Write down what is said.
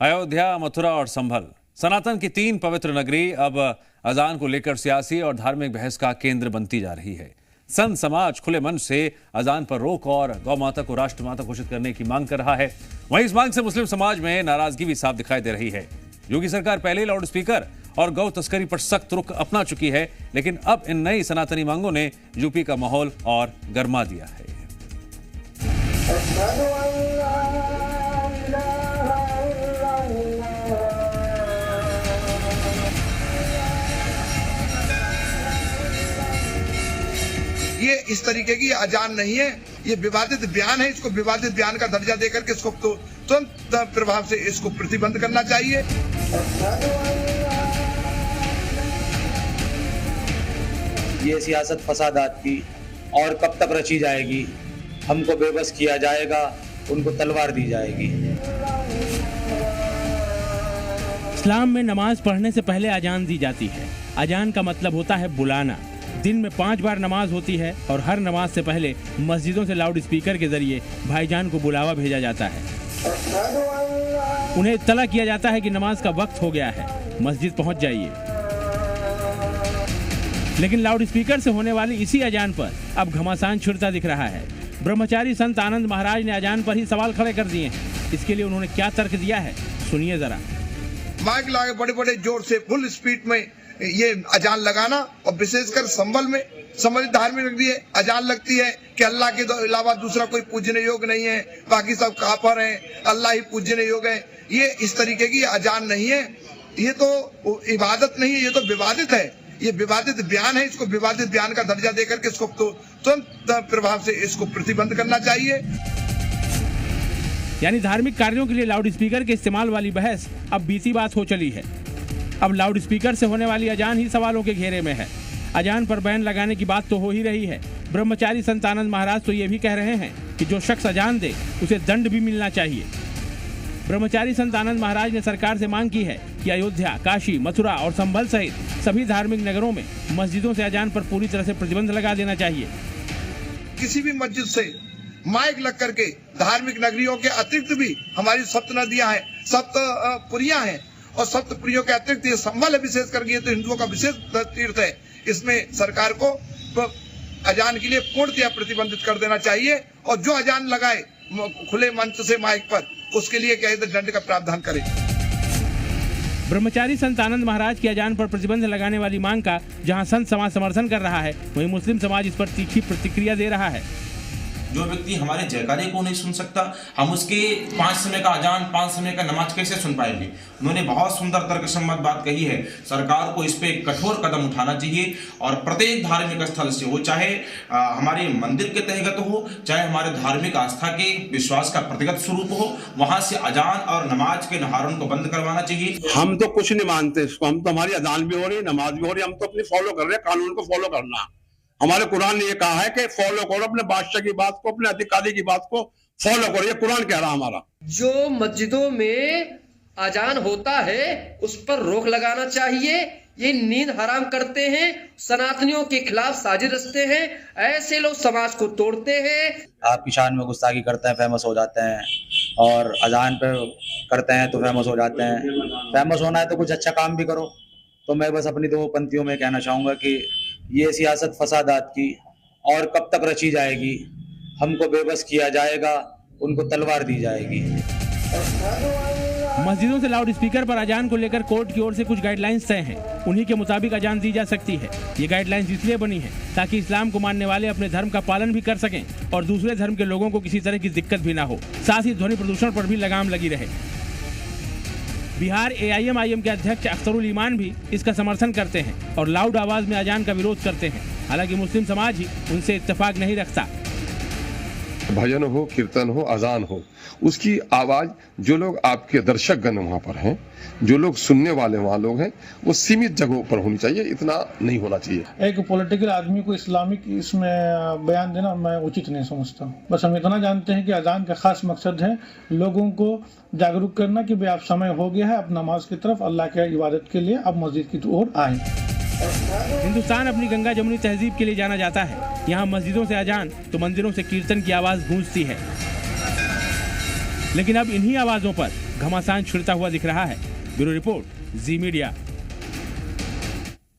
अयोध्या, मथुरा और संभल, सनातन की तीन पवित्र नगरी अब अजान को लेकर सियासी और धार्मिक बहस का केंद्र बनती जा रही है। संत समाज खुले मन से अजान पर रोक और गौ माता को राष्ट्रमाता घोषित करने की मांग कर रहा है। वहीं इस मांग से मुस्लिम समाज में नाराजगी भी साफ दिखाई दे रही है। योगी सरकार पहले लाउड स्पीकर और गौ तस्करी पर सख्त रुख अपना चुकी है, लेकिन अब इन नई सनातनी मांगों ने यूपी का माहौल और गर्मा दिया है। ये इस तरीके की अजान नहीं है, ये विवादित बयान है। इसको विवादित बयान का दर्जा देकर के इसको तुरंत प्रभाव से इसको प्रतिबंध करना चाहिए। ये सियासत फसादात की और कब तक रची जाएगी, हमको बेबस किया जाएगा, उनको तलवार दी जाएगी। इस्लाम में नमाज पढ़ने से पहले अजान दी जाती है। अजान का मतलब होता है बुलाना। दिन में 5 बार नमाज होती है और हर नमाज से पहले मस्जिदों से लाउड स्पीकर के जरिए भाईजान को बुलावा भेजा जाता है। उन्हें इत्तला किया जाता है कि नमाज का वक्त हो गया है, मस्जिद पहुंच जाइए। लेकिन लाउड स्पीकर से होने वाली इसी अजान पर अब घमासान छिड़ता दिख रहा है। ब्रह्मचारी संत आनंद महाराज ने अजान पर ही सवाल खड़े कर दिए हैं। इसके लिए उन्होंने क्या तर्क दिया है, सुनिए जरा। माइक लाके बड़े बड़े जोर से फुल स्पीड में ये अजान लगाना, और विशेषकर संभल में, संभल धार्मिक नगरी है, अजान लगती है कि अल्लाह के अलावा दूसरा कोई पूजने योग्य नहीं है, बाकी सब काफर हैं, अल्लाह ही पूजने योग्य है। ये इस तरीके की अजान नहीं है, ये तो इबादत नहीं है, ये तो विवादित है। ये विवादित बयान है। इसको विवादित बयान का दर्जा देकर के इसको तुरंत प्रभाव से इसको प्रतिबंध करना चाहिए। यानी धार्मिक कार्यों के लिए लाउड स्पीकर के इस्तेमाल वाली बहस अब बीती बात हो चली है। अब लाउड स्पीकर से होने वाली अजान ही सवालों के घेरे में है। अजान पर बैन लगाने की बात तो हो ही रही है। ब्रह्मचारी संत आनंद महाराज तो ये भी कह रहे हैं कि जो शख्स अजान दे उसे दंड भी मिलना चाहिए। ब्रह्मचारी संत आनंद महाराज ने सरकार से मांग की है कि अयोध्या, काशी, मथुरा और संभल सहित सभी धार्मिक नगरों में मस्जिदों से अजान पर पूरी तरह से प्रतिबंध लगा देना चाहिए। किसी भी मस्जिद से माइक लग करके धार्मिक नगरियों के अतिरिक्त भी हमारी सप्त नदियां हैं, सप्तपुरियां हैं, और सप्तपुरियों के अतिरिक्त ये संभल है, विशेष करके ये तो हिंदुओं का विशेष तीर्थ है। इसमें सरकार को अजान के लिए पूर्णतया प्रतिबंधित कर देना चाहिए, और जो अजान लगाए खुले मंच से माइक पर, उसके लिए क्या दंड का प्रावधान करे। ब्रह्मचारी संत आनंद महाराज की अजान पर प्रतिबंध लगाने वाली मांग का जहां संत समाज समर्थन कर रहा है, वहीं मुस्लिम समाज इस पर तीखी प्रतिक्रिया दे रहा है। जो व्यक्ति हमारे जयकारे को नहीं सुन सकता, हम उसके 5 समय का अजान, 5 समय का नमाज कैसे सुन पाएंगे। उन्होंने बहुत सुंदर तर्कसम्मत बात कही है। सरकार को इस पे कठोर कदम उठाना चाहिए, और प्रत्येक धार्मिक स्थल से हो, चाहे हमारे मंदिर के तहगत हो, चाहे हमारे धार्मिक आस्था के विश्वास का प्रतिगत स्वरूप हो, वहां से अजान और नमाज के नहारों को बंद करवाना चाहिए। हम तो कुछ नहीं मानते इसको, हम तो, हमारी अजान भी हो रही है, नमाज भी हो रही है, हम तो अपनी फॉलो कर रहे हैं, कानून को फॉलो करना। हमारे कुरान ने ये कहा है कि फॉलो करो अपने बादशाह की बात को, अपने अधिकारी की बात को फॉलो करो, ये कुरान कह रहा हमारा। जो मस्जिदों में अजान होता है उस पर रोक लगाना चाहिए। ये नींद हराम करते हैं, सनातनियों के खिलाफ साजिश रचते हैं, ऐसे लोग समाज को तोड़ते हैं। आपकी शान में गुस्ताखी करते हैं, फेमस हो जाते हैं, और अजान पे करते हैं तो फेमस हो जाते हैं। फेमस होना है तो कुछ अच्छा काम भी करो। तो मैं बस अपनी 2 पंक्तियों में कहना चाहूंगा कि ये सियासत फसादात की और कब तक रची जाएगी, हमको बेबस किया जाएगा, उनको तलवार दी जाएगी। मस्जिदों से लाउड स्पीकर पर अजान को लेकर कोर्ट की ओर से कुछ गाइडलाइंस तय हैं। उन्हीं के मुताबिक अजान दी जा सकती है। ये गाइडलाइंस इसलिए बनी है ताकि इस्लाम को मानने वाले अपने धर्म का पालन भी कर सकें और दूसरे धर्म के लोगों को किसी तरह की दिक्कत भी ना हो। साथ ही ध्वनि प्रदूषण पर भी लगाम लगी रहे। बिहार AIM-IM के अध्यक्ष अख्तरुल ईमान भी इसका समर्थन करते हैं और लाउड आवाज में अजान का विरोध करते हैं। हालांकि मुस्लिम समाज ही उनसे इत्तेफाक नहीं रखता। भजन हो, कीर्तन हो, अजान हो, उसकी आवाज जो लोग आपके दर्शक गण वहाँ पर हैं, जो लोग सुनने वाले वहाँ लोग हैं, वो सीमित जगहों पर होनी चाहिए, इतना नहीं होना चाहिए। एक पॉलिटिकल आदमी को इस्लामिक इसमें बयान देना मैं उचित नहीं समझता। बस हम इतना जानते हैं कि अजान का खास मकसद है लोगों को जागरूक करना कि भाई आप समय हो गया है, अब नमाज की तरफ, अल्लाह के इबादत के लिए अब मस्जिद की ओर आए। हिंदुस्तान अपनी गंगा जमुनी तहजीब के लिए जाना जाता है। यहाँ मस्जिदों से अजान तो मंदिरों से कीर्तन की आवाज गूंजती है। लेकिन अब इन्हीं आवाजों पर घमासान छिड़ता हुआ दिख रहा है। ब्यूरो रिपोर्ट, जी मीडिया।